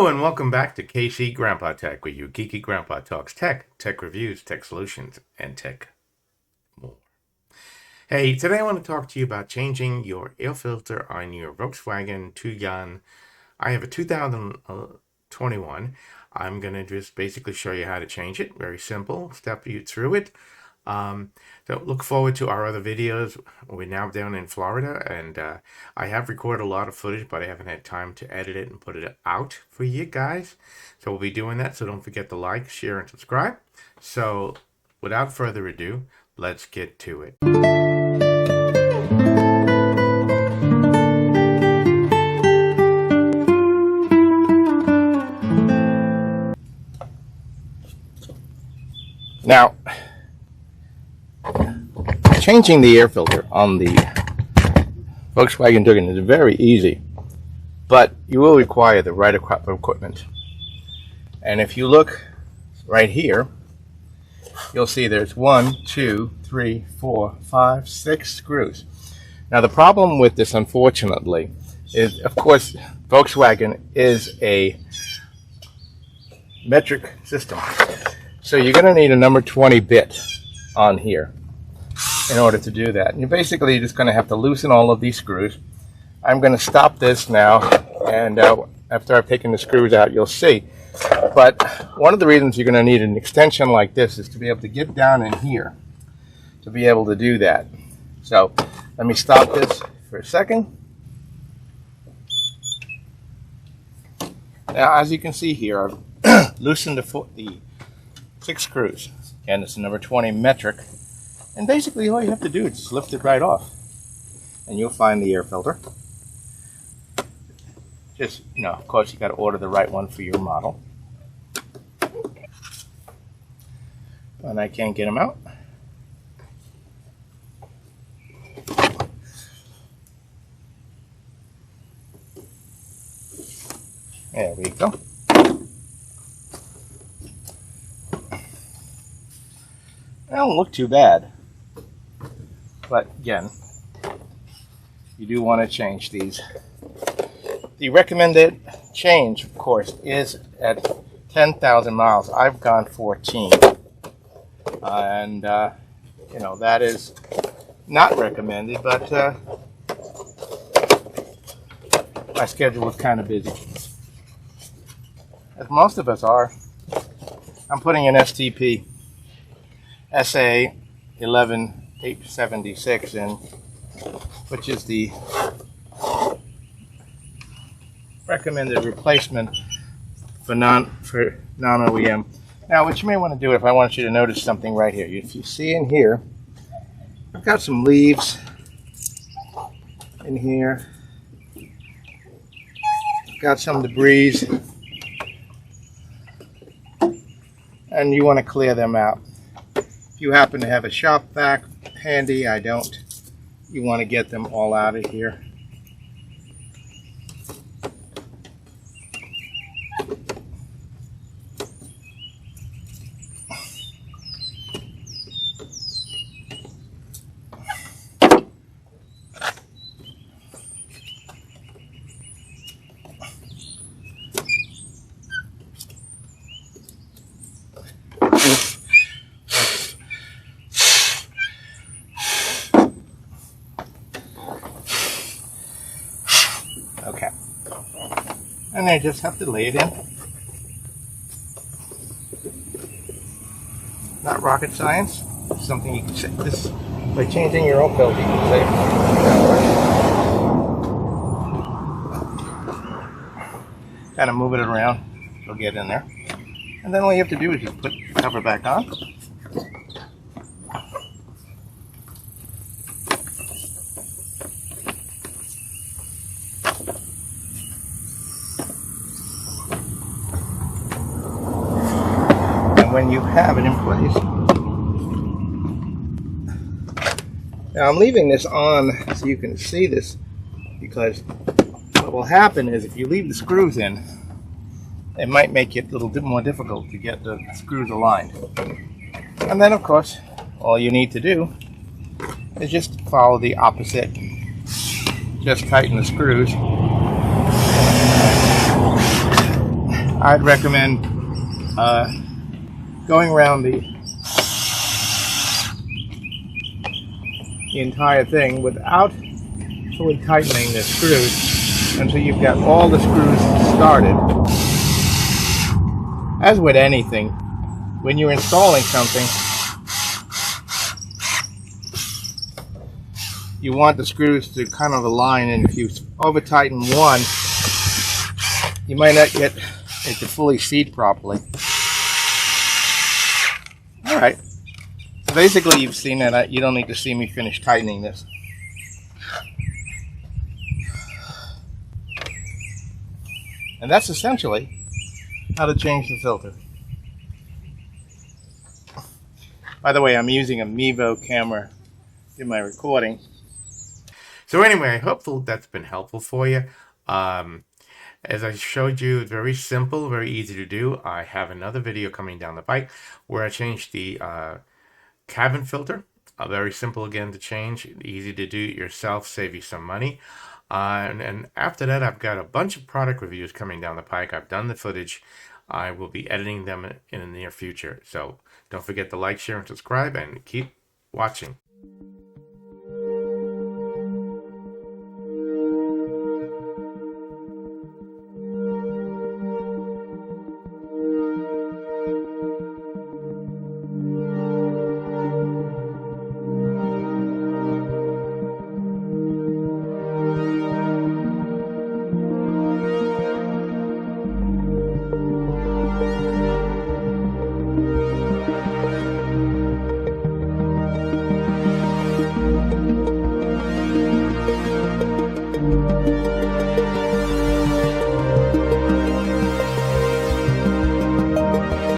Hello and welcome back to KC Grandpa Tech, where your geeky grandpa talks tech reviews, tech solutions, and tech more. Hey, today I want to talk to you about changing your air filter on your Volkswagen Tiguan. I have a 2021. I'm going to just basically show you how to change it. Very simple, step you through it. So look forward to our other videos. We're now down in Florida, and I have recorded a lot of footage, but I haven't had time to edit it and put it out for you guys. So we'll be doing that, so don't forget to like, share, and subscribe. So without further ado, let's get to it. Now, changing the air filter on the Volkswagen Tiguan is very easy, but you will require the right equipment. And if you look right here, you'll see there's 1, 2, 3, 4, 5, 6 screws. Now the problem with this, unfortunately, is of course Volkswagen is a metric system. So you're going to need a number 20 bit on here in order to do that. And you're basically just going to have to loosen all of these screws. I'm going to stop this now, and after I've taken the screws out, you'll see. But one of the reasons you're going to need an extension like this is to be able to get down in here to be able to do that. So let me stop this for a second. Now, as you can see here, I've loosened the 6 screws, and it's a number 20 metric. And basically all you have to do is just lift it right off, and you'll find the air filter. Just, of course you got to order the right one for your model. And I can't get them out. There we go. They don't look too bad. But again, you do want to change these. The recommended change, of course, is at 10,000 miles. I've gone 14. And, that is not recommended, but my schedule was kind of busy. As most of us are. I'm putting an STP SA 11876 in, which is the recommended replacement for non-OEM. Now, what you may want to do, if I want you to notice something right here, if you see in here, I've got some leaves in here, got some debris, and you want to clear them out. If you happen to have a shop vac handy, I don't. You want to get them all out of here. Okay, and I just have to lay it in. Not rocket science. It's something you can say. This by changing your own filter, you can save. Kind of move it around. It'll get in there, and then all you have to do is just put the cover back on. When you have it in place. Now I'm leaving this on so you can see this, because what will happen is if you leave the screws in, it might make it a little bit more difficult to get the screws aligned. And then of course all you need to do is just follow the opposite. Just tighten the screws I'd recommend going around the entire thing without fully tightening the screws until you've got all the screws started. As with anything, when you're installing something, you want the screws to kind of align, and if you over tighten one, you might not get it to fully seat properly. Alright, so basically you've seen that. You don't need to see me finish tightening this. And that's essentially how to change the filter. By the way, I'm using a Mevo camera in my recording. So anyway, I hope that's been helpful for you. As I showed you, it's very simple, very easy to do. I have another video coming down the pike where I changed the cabin filter. Very simple again to change, easy to do it yourself, save you some money. And after that, I've got a bunch of product reviews coming down the pike. I've done the footage. I will be editing them in the near future. So don't forget to like, share, and subscribe, and keep watching.